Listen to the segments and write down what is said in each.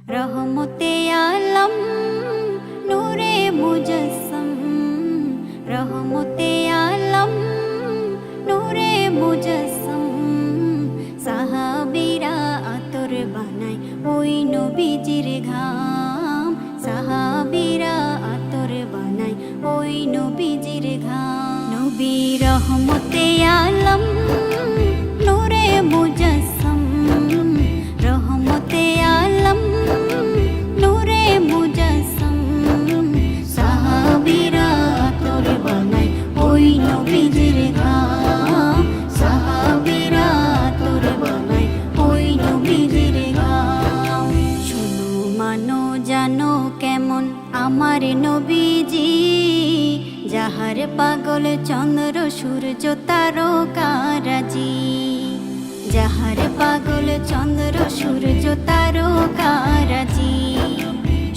রহমতে আলম নূরে মুজস্সম, রহমতে আলম নূরে মুজস্সম। সাহাবীরা আতর বানায় ওই নবীজির ঘাম, সাহাবীরা আতর বানায় ওই নবীজির ঘাম। নবী রহমতে আলম নূরে মুজস্সম, রহমতে আলম নূরে মুজস্সম। সাহাবীরা আতর বানায় ওই নবীজির ঘাম, সাহাবীরা আতর বানায় ওই নবীজির ঘাম। শোনো মানো জানো কেমন আমার নবীজি, যাহার পাগল চন্দ্র সূর্য তারকারাজি, যাহার পাগল চন্দ্র সূর্য তারকারাজি।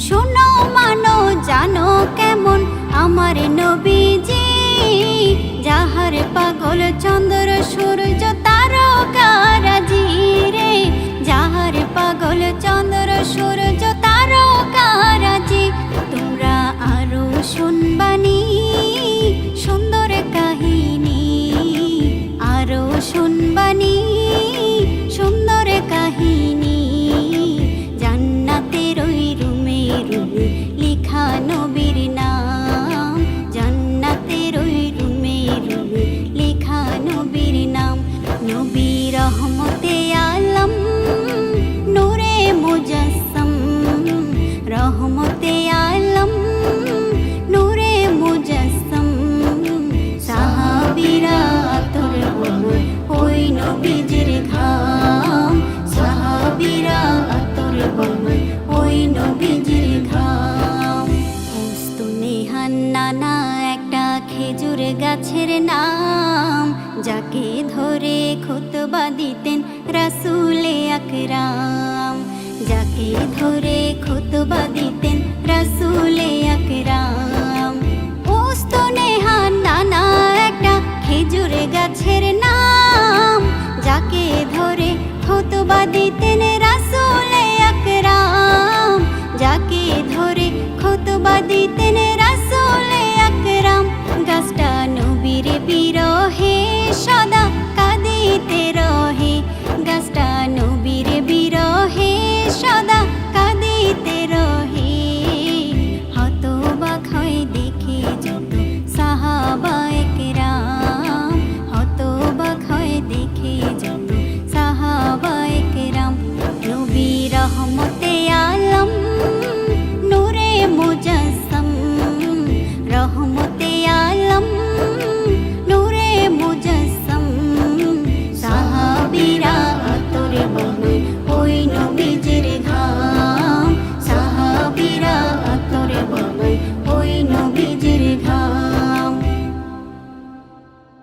শোনো মানো জানো কেমন আমার নবীজি, যাহার পাগল চন্দ্র সূর্য তারকারাজি রে, যাহার পাগল চন্দ্র সূর্য তারকারাজি। তোমরা আরো শুনবানি সুন্দর কাহিনী, আরো শুনবানি সুন্দর কাহিনী। জান্নাতের ওই রুমে রুমে লিখা নবীর নাম, জান্নাতের ওই রুমে রুমে লিখা নবীর নাম। নবী রহমতে আলম নূরে মুজস্সম, রহমতে আলম নূরে মুজস্সম। সাহাবীরা আতর বানায় ওই নবীজির ঘাম, সাহাবীরা আতর বানায় ওই নবীজির ঘাম। উস্তুনেহান নানা একটা খেজুর গাছের নাম, যাকে ধরে খুতবা দিতেন রাসূলে আকরাম, যাকে ধরে খুতবা দিতেন রাসূলে আকরাম। উস্তুনেহান নানা একটা খেজুর গাছের নাম, যাকে ধরে খুতবা দিতেন রাসূলে আকরাম, যাকে ধরে খুতবা দিতেন রাসূলে আকরাম। গাছটা নবীর বিরহে সদা কাঁদিতে রহে, গাছটা নবীর বিরহে সদা কাঁদিতে রহে। হতবাক হয় দেখে যত সাহাবায়ে কেরাম, হতবাক হয় দেখে যত সাহাবায়ে কেরাম। নবী রহমতে আলম নূরে মুজস্সম, রহমতে